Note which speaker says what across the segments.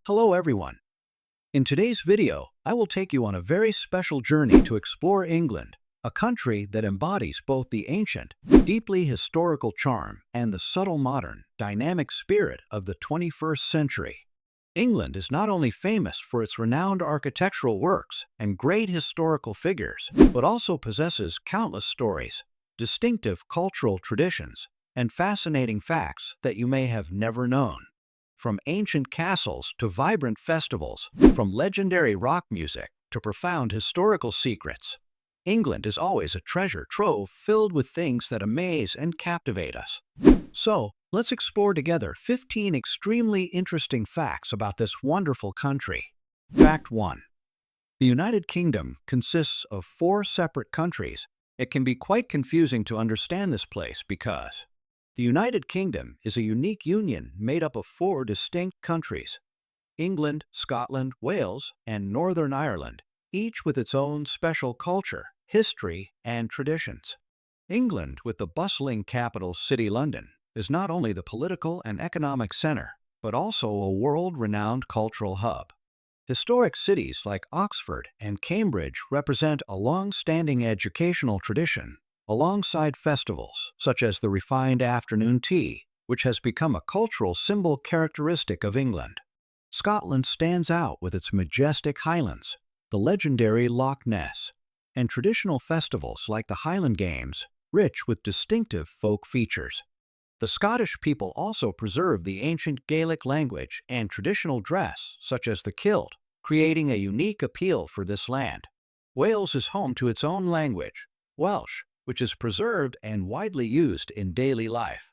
Speaker 1: Hello everyone. In today's video, I will take you on a very special journey to explore England, a country that embodies both the ancient, deeply historical charm and the subtle modern, dynamic spirit of the 21st century. England is not only famous for its renowned architectural works and great historical figures, but also possesses countless stories, distinctive cultural traditions, and fascinating facts that you may have never known. From ancient castles to vibrant festivals, from legendary rock music to profound historical secrets, England is always a treasure trove filled with things that amaze and captivate us. So, let's explore together 15 extremely interesting facts about this wonderful country. Fact 1. The United Kingdom consists of 4 separate countries. It can be quite confusing to understand this place because the United Kingdom is a unique union made up of 4 distinct countries: England, Scotland, Wales, and Northern Ireland, each with its own special culture, history, and traditions. England, with the bustling capital city London, is not only the political and economic center, but also a world-renowned cultural hub. Historic cities like Oxford and Cambridge represent a long-standing educational tradition, alongside festivals such as the refined afternoon tea, which has become a cultural symbol characteristic of England. Scotland stands out with its majestic highlands, the legendary Loch Ness, and traditional festivals like the Highland Games, rich with distinctive folk features. The Scottish people also preserve the ancient Gaelic language and traditional dress, such as the kilt, creating a unique appeal for this land. Wales is home to its own language, Welsh, which is preserved and widely used in daily life.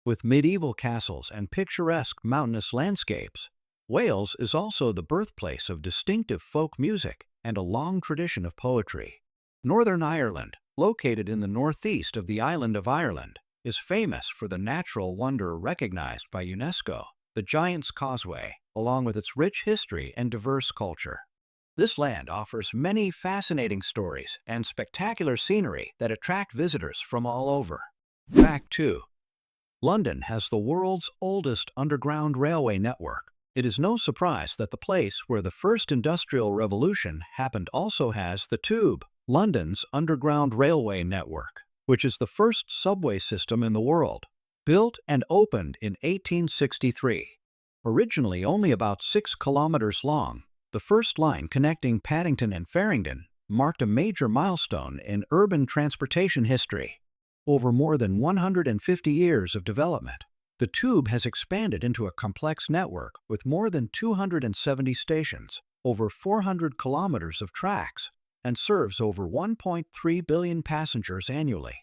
Speaker 1: With medieval castles and picturesque mountainous landscapes, Wales is also the birthplace of distinctive folk music and a long tradition of poetry. Northern Ireland, located in the northeast of the island of Ireland, is famous for the natural wonder recognized by UNESCO, the Giant's Causeway, along with its rich history and diverse culture. This land offers many fascinating stories and spectacular scenery that attract visitors from all over. Fact 2. London has the world's oldest underground railway network. It is no surprise that the place where the first industrial revolution happened also has the Tube, London's underground railway network, which is the first subway system in the world. Built and opened in 1863. Originally only about 6 kilometers long, the first line connecting Paddington and Farringdon marked a major milestone in urban transportation history. Over more than 150 years of development, the Tube has expanded into a complex network with more than 270 stations, over 400 kilometers of tracks, and serves over 1.3 billion passengers annually.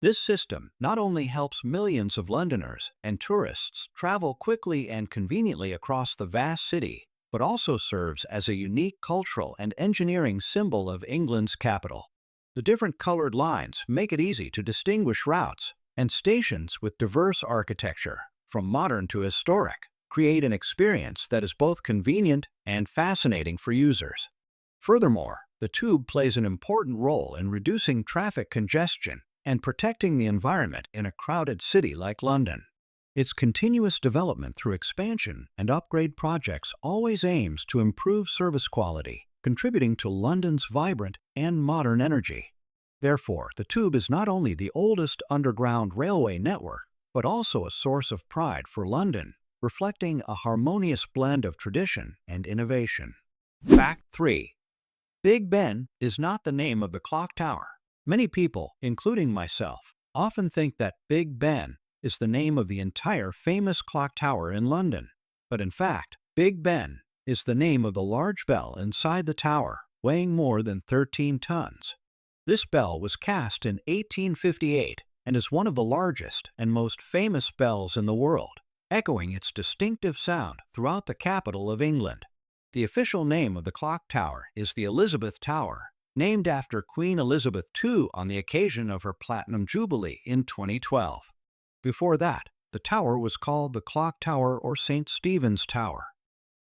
Speaker 1: This system not only helps millions of Londoners and tourists travel quickly and conveniently across the vast city, but also serves as a unique cultural and engineering symbol of England's capital. The different colored lines make it easy to distinguish routes, and stations with diverse architecture, from modern to historic, create an experience that is both convenient and fascinating for users. Furthermore, the Tube plays an important role in reducing traffic congestion and protecting the environment in a crowded city like London. Its continuous development through expansion and upgrade projects always aims to improve service quality, contributing to London's vibrant and modern energy. Therefore, the Tube is not only the oldest underground railway network, but also a source of pride for London, reflecting a harmonious blend of tradition and innovation. Fact 3. Big Ben is not the name of the clock tower. Many people, including myself, often think that Big Ben is the name of the entire famous clock tower in London. But in fact, Big Ben is the name of the large bell inside the tower, weighing more than 13 tons. This bell was cast in 1858 and is one of the largest and most famous bells in the world, echoing its distinctive sound throughout the capital of England. The official name of the clock tower is the Elizabeth Tower, named after Queen Elizabeth II on the occasion of her Platinum Jubilee in 2012. Before that, the tower was called the Clock Tower or St. Stephen's Tower.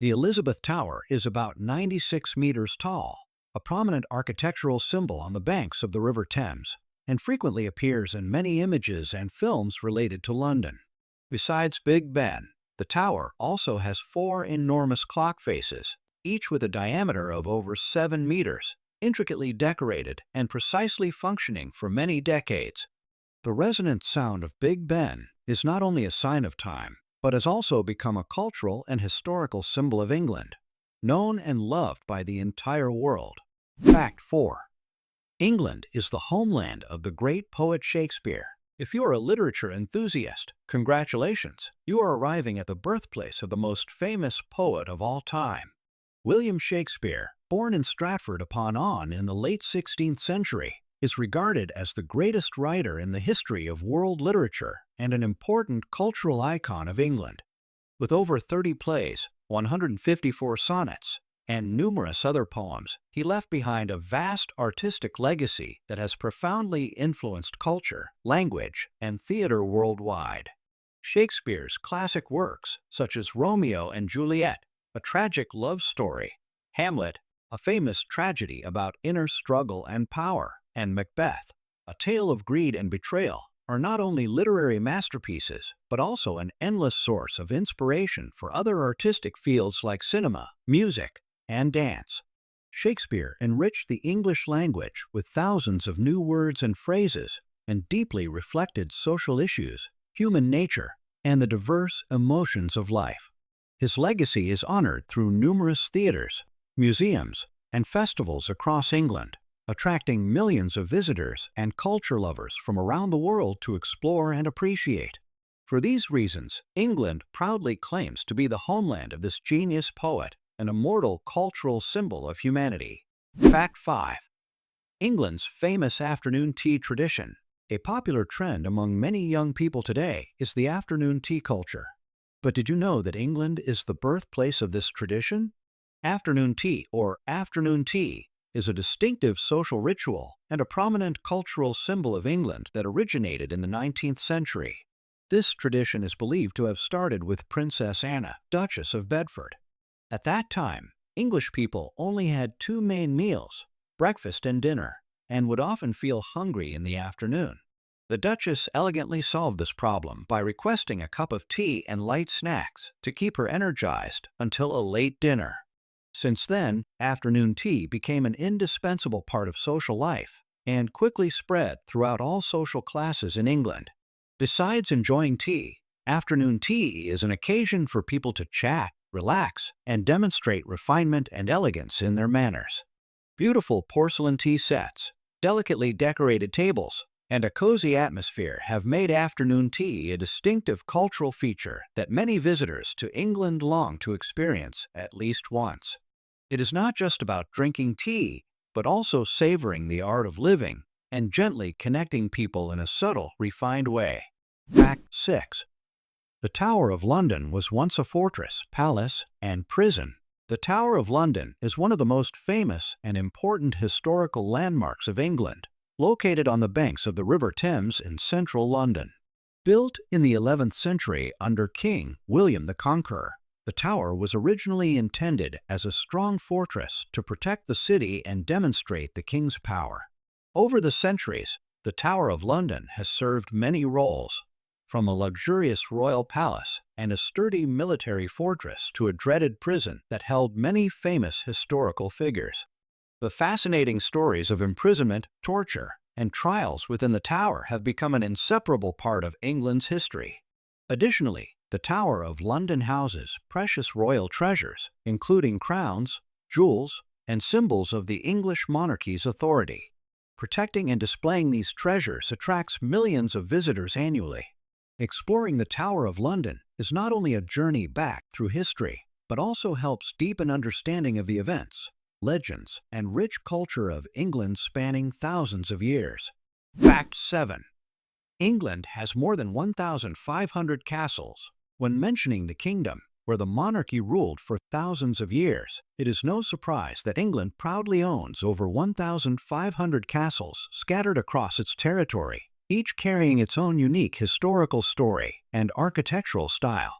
Speaker 1: The Elizabeth Tower is about 96 meters tall, a prominent architectural symbol on the banks of the River Thames, and frequently appears in many images and films related to London. Besides Big Ben, The tower also has 4 enormous clock faces, each with a diameter of over 7 meters, intricately decorated and precisely functioning for many decades. The resonant sound of Big Ben is not only a sign of time, but has also become a cultural and historical symbol of England, known and loved by the entire world. Fact 4. England is the homeland of the great poet Shakespeare. If you are a literature enthusiast, congratulations! You are arriving at the birthplace of the most famous poet of all time. William Shakespeare, born in Stratford-upon-Avon in the late 16th century, is regarded as the greatest writer in the history of world literature and an important cultural icon of England. With over 30 plays, 154 sonnets, and numerous other poems, he left behind a vast artistic legacy that has profoundly influenced culture, language, and theater worldwide. Shakespeare's classic works, such as Romeo and Juliet, a tragic love story, Hamlet, a famous tragedy about inner struggle and power, and Macbeth, a tale of greed and betrayal, are not only literary masterpieces, but also an endless source of inspiration for other artistic fields like cinema, music, and dance. Shakespeare enriched the English language with thousands of new words and phrases and deeply reflected social issues, human nature, and the diverse emotions of life. His legacy is honored through numerous theaters, museums, and festivals across England, attracting millions of visitors and culture lovers from around the world to explore and appreciate. For these reasons, England proudly claims to be the homeland of this genius poet, an immortal cultural symbol of humanity. Fact 5. England's famous afternoon tea tradition. A popular trend among many young people today is the afternoon tea culture. But did you know that England is the birthplace of this tradition? Afternoon tea, or afternoon tea, is a distinctive social ritual and a prominent cultural symbol of England that originated in the 19th century. This tradition is believed to have started with Princess Anna, Duchess of Bedford. At that time, English people only had 2 main meals, breakfast and dinner, and would often feel hungry in the afternoon. The Duchess elegantly solved this problem by requesting a cup of tea and light snacks to keep her energized until a late dinner. Since then, afternoon tea became an indispensable part of social life and quickly spread throughout all social classes in England. Besides enjoying tea, afternoon tea is an occasion for people to chat, relax, and demonstrate refinement and elegance in their manners. Beautiful porcelain tea sets, delicately decorated tables, and a cozy atmosphere have made afternoon tea a distinctive cultural feature that many visitors to England long to experience at least once. It is not just about drinking tea, but also savoring the art of living and gently connecting people in a subtle, refined way. Fact 6. The Tower of London was once a fortress, palace, and prison. The Tower of London is one of the most famous and important historical landmarks of England, located on the banks of the River Thames in central London. Built in the 11th century under King William the Conqueror, the tower was originally intended as a strong fortress to protect the city and demonstrate the king's power. Over the centuries, the Tower of London has served many roles, from a luxurious royal palace and a sturdy military fortress to a dreaded prison that held many famous historical figures. The fascinating stories of imprisonment, torture, and trials within the tower have become an inseparable part of England's history. Additionally, the Tower of London houses precious royal treasures, including crowns, jewels, and symbols of the English monarchy's authority. Protecting and displaying these treasures attracts millions of visitors annually. Exploring the Tower of London is not only a journey back through history, but also helps deepen understanding of the events, legends, and rich culture of England spanning thousands of years. Fact 7. England has more than 1,500 castles. When mentioning the kingdom, where the monarchy ruled for thousands of years, it is no surprise that England proudly owns over 1,500 castles scattered across its territory, each carrying its own unique historical story and architectural style.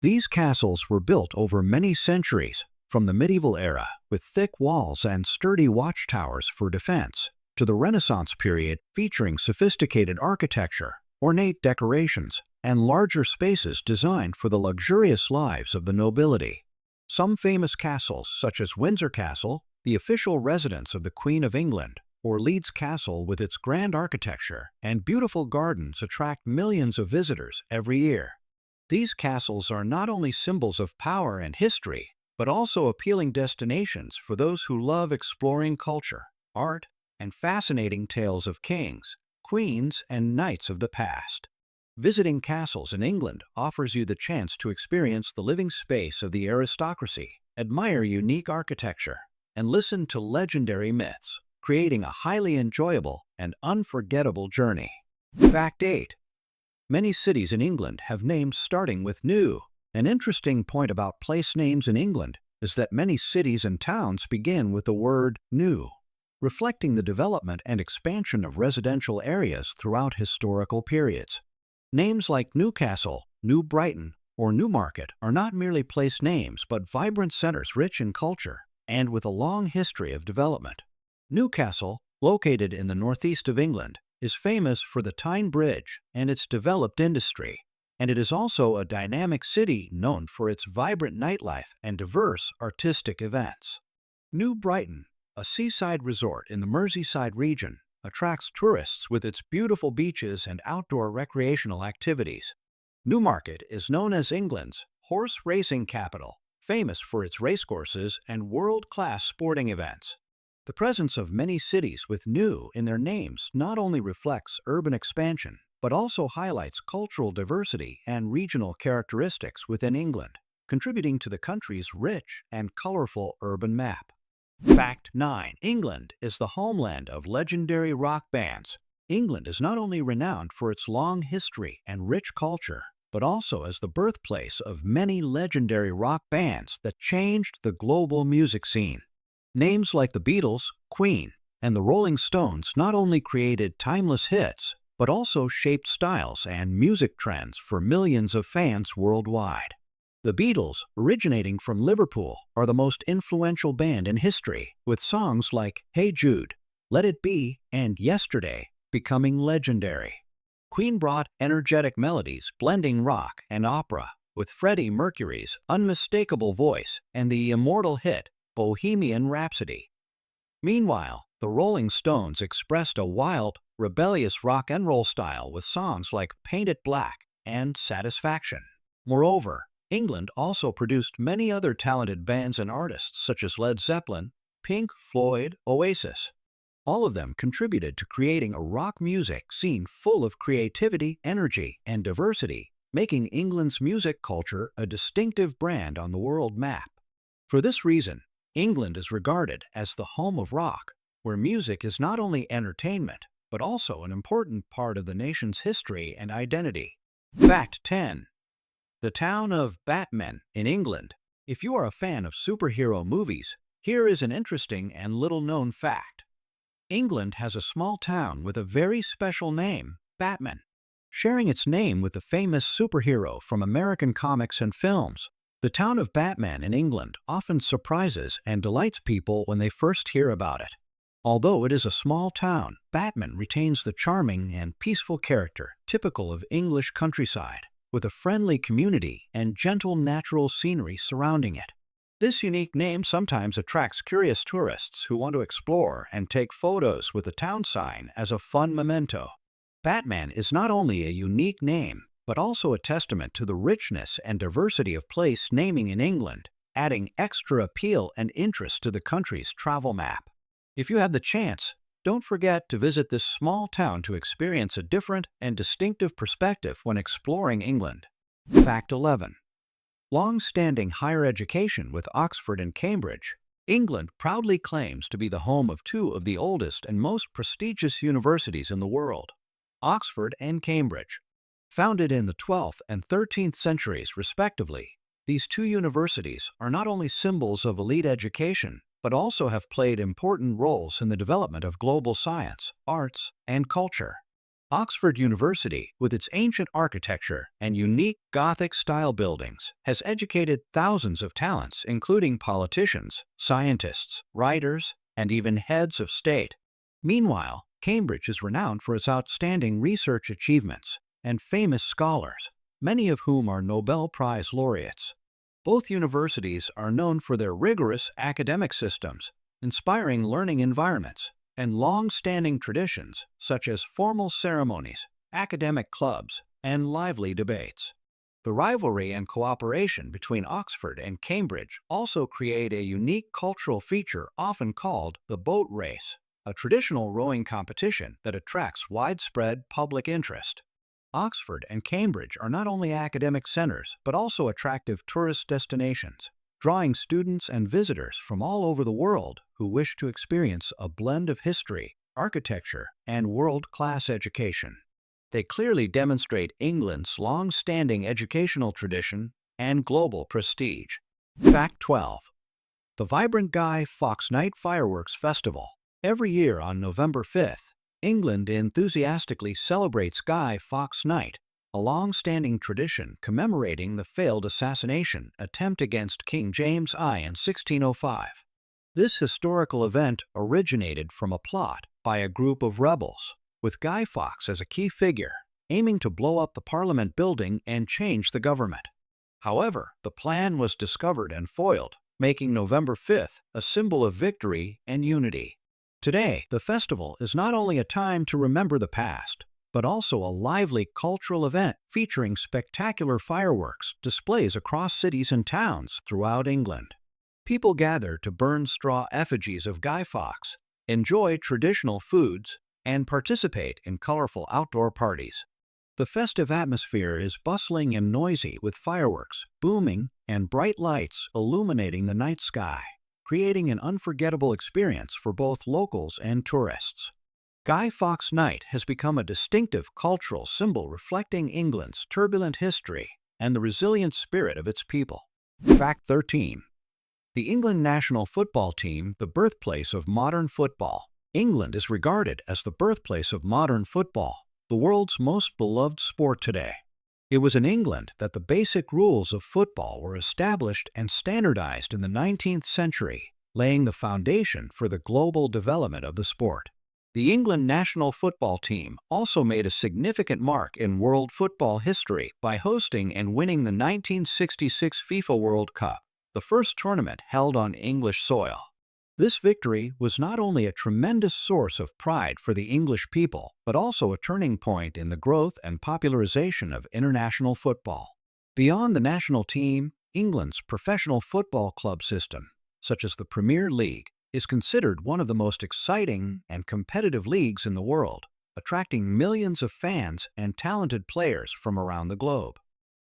Speaker 1: These castles were built over many centuries, from the medieval era, with thick walls and sturdy watchtowers for defense, to the Renaissance period featuring sophisticated architecture, ornate decorations, and larger spaces designed for the luxurious lives of the nobility. Some famous castles, such as Windsor Castle, the official residence of the Queen of England, or Leeds Castle with its grand architecture and beautiful gardens, attract millions of visitors every year. These castles are not only symbols of power and history, but also appealing destinations for those who love exploring culture, art, and fascinating tales of kings, queens, and knights of the past. Visiting castles in England offers you the chance to experience the living space of the aristocracy, admire unique architecture, and listen to legendary myths, creating a highly enjoyable and unforgettable journey. Fact 8. Many cities in England have names starting with new. An interesting point about place names in England is that many cities and towns begin with the word new, reflecting the development and expansion of residential areas throughout historical periods. Names like Newcastle, New Brighton, or Newmarket are not merely place names but vibrant centers rich in culture and with a long history of development. Newcastle, located in the northeast of England, is famous for the Tyne Bridge and its developed industry, and it is also a dynamic city known for its vibrant nightlife and diverse artistic events. New Brighton, a seaside resort in the Merseyside region, attracts tourists with its beautiful beaches and outdoor recreational activities. Newmarket is known as England's horse racing capital, famous for its racecourses and world-class sporting events. The presence of many cities with "new" in their names not only reflects urban expansion, but also highlights cultural diversity and regional characteristics within England, contributing to the country's rich and colorful urban map. Fact 9. England is the homeland of legendary rock bands. England is not only renowned for its long history and rich culture, but also as the birthplace of many legendary rock bands that changed the global music scene. Names like the Beatles, Queen, and the Rolling Stones not only created timeless hits, but also shaped styles and music trends for millions of fans worldwide. The Beatles, originating from Liverpool, are the most influential band in history, with songs like Hey Jude, Let It Be, and Yesterday becoming legendary. Queen brought energetic melodies blending rock and opera, with Freddie Mercury's unmistakable voice and the immortal hit Bohemian Rhapsody. Meanwhile, the Rolling Stones expressed a wild, rebellious rock and roll style with songs like Paint It Black and Satisfaction. Moreover, England also produced many other talented bands and artists such as Led Zeppelin, Pink Floyd, Oasis. All of them contributed to creating a rock music scene full of creativity, energy, and diversity, making England's music culture a distinctive brand on the world map. For this reason, England is regarded as the home of rock, where music is not only entertainment, but also an important part of the nation's history and identity. Fact 10. The town of Batman in England. If you are a fan of superhero movies, here is an interesting and little-known fact. England has a small town with a very special name, Batman, sharing its name with the famous superhero from American comics and films. The town of Batman in England often surprises and delights people when they first hear about it. Although it is a small town, Batman retains the charming and peaceful character typical of English countryside, with a friendly community and gentle natural scenery surrounding it. This unique name sometimes attracts curious tourists who want to explore and take photos with the town sign as a fun memento. Batman is not only a unique name, but also a testament to the richness and diversity of place naming in England, adding extra appeal and interest to the country's travel map. If you have the chance, don't forget to visit this small town to experience a different and distinctive perspective when exploring England. Fact 11. Long-standing higher education with Oxford and Cambridge. England proudly claims to be the home of two of the oldest and most prestigious universities in the world, Oxford and Cambridge. Founded in the 12th and 13th centuries respectively, these two universities are not only symbols of elite education, but also have played important roles in the development of global science, arts, and culture. Oxford University, with its ancient architecture and unique Gothic-style buildings, has educated thousands of talents, including politicians, scientists, writers, and even heads of state. Meanwhile, Cambridge is renowned for its outstanding research achievements, and famous scholars, many of whom are Nobel Prize laureates. Both universities are known for their rigorous academic systems, inspiring learning environments, and long-standing traditions such as formal ceremonies, academic clubs, and lively debates. The rivalry and cooperation between Oxford and Cambridge also create a unique cultural feature often called the boat race, a traditional rowing competition that attracts widespread public interest. Oxford and Cambridge are not only academic centers but also attractive tourist destinations, drawing students and visitors from all over the world who wish to experience a blend of history, architecture, and world-class education. They clearly demonstrate England's long-standing educational tradition and global prestige. Fact 12. The vibrant Fawkes Night Fireworks Festival. Every year on November 5th, England enthusiastically celebrates Guy Fawkes Night, a long-standing tradition commemorating the failed assassination attempt against King James I in 1605. This historical event originated from a plot by a group of rebels, with Guy Fawkes as a key figure, aiming to blow up the Parliament building and change the government. However, the plan was discovered and foiled, making November 5th a symbol of victory and unity. Today, the festival is not only a time to remember the past, but also a lively cultural event featuring spectacular fireworks displays across cities and towns throughout England. People gather to burn straw effigies of Guy Fawkes, enjoy traditional foods, and participate in colorful outdoor parties. The festive atmosphere is bustling and noisy with fireworks booming and bright lights illuminating the night sky, creating an unforgettable experience for both locals and tourists. Guy Fawkes Night has become a distinctive cultural symbol reflecting England's turbulent history and the resilient spirit of its people. Fact 13. The England national football team, the birthplace of modern football. England is regarded as the birthplace of modern football, the world's most beloved sport today. It was in England that the basic rules of football were established and standardized in the 19th century, laying the foundation for the global development of the sport. The England national football team also made a significant mark in world football history by hosting and winning the 1966 FIFA World Cup, the first tournament held on English soil. This victory was not only a tremendous source of pride for the English people, but also a turning point in the growth and popularization of international football. Beyond the national team, England's professional football club system, such as the Premier League, is considered one of the most exciting and competitive leagues in the world, attracting millions of fans and talented players from around the globe.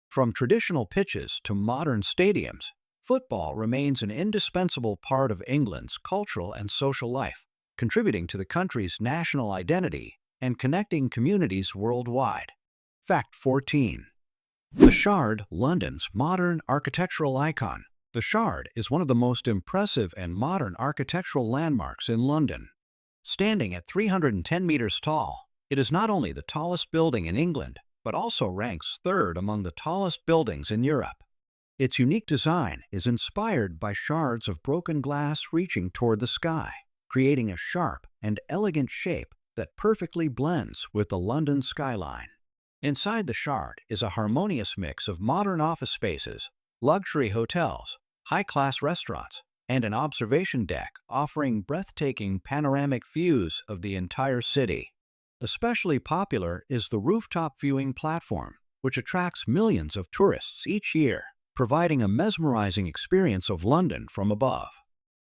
Speaker 1: From traditional pitches to modern stadiums, football remains an indispensable part of England's cultural and social life, contributing to the country's national identity and connecting communities worldwide. Fact 14. The Shard, London's modern architectural icon. The Shard is one of the most impressive and modern architectural landmarks in London. Standing at 310 meters tall, it is not only the tallest building in England, but also ranks third among the tallest buildings in Europe. Its unique design is inspired by shards of broken glass reaching toward the sky, creating a sharp and elegant shape that perfectly blends with the London skyline. Inside the Shard is a harmonious mix of modern office spaces, luxury hotels, high-class restaurants, and an observation deck offering breathtaking panoramic views of the entire city. Especially popular is the rooftop viewing platform, which attracts millions of tourists each year, providing a mesmerizing experience of London from above.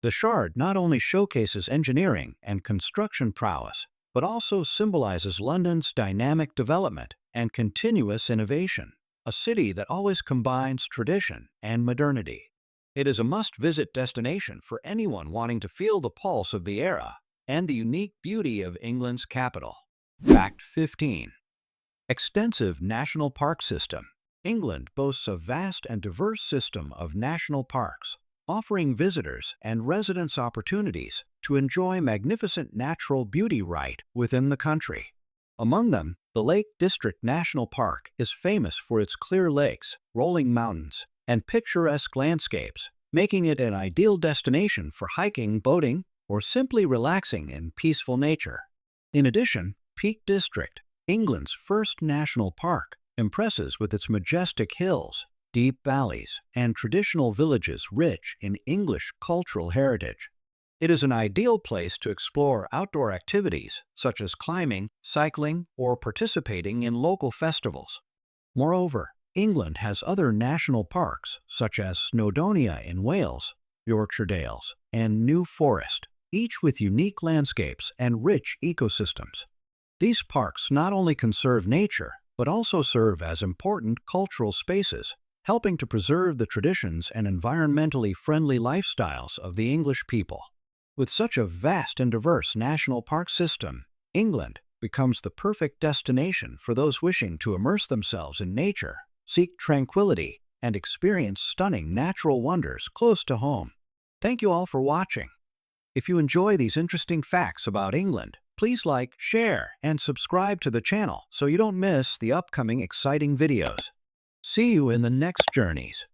Speaker 1: The Shard not only showcases engineering and construction prowess, but also symbolizes London's dynamic development and continuous innovation, a city that always combines tradition and modernity. It is a must-visit destination for anyone wanting to feel the pulse of the era and the unique beauty of England's capital. Fact 15. Extensive national park system. England boasts a vast and diverse system of national parks, offering visitors and residents opportunities to enjoy magnificent natural beauty right within the country. Among them, the Lake District National Park is famous for its clear lakes, rolling mountains, and picturesque landscapes, making it an ideal destination for hiking, boating, or simply relaxing in peaceful nature. In addition, Peak District, England's first national park impresses with its majestic hills, deep valleys, and traditional villages rich in English cultural heritage. It is an ideal place to explore outdoor activities such as climbing, cycling, or participating in local festivals. Moreover, England has other national parks such as Snowdonia in Wales, Yorkshire Dales, and New Forest, each with unique landscapes and rich ecosystems. These parks not only conserve nature, but also serve as important cultural spaces, helping to preserve the traditions and environmentally friendly lifestyles of the English people. With such a vast and diverse national park system, England becomes the perfect destination for those wishing to immerse themselves in nature, seek tranquility, and experience stunning natural wonders close to home. Thank you all for watching. If you enjoy these interesting facts about England, please like, share, and subscribe to the channel so you don't miss the upcoming exciting videos. See you in the next journeys.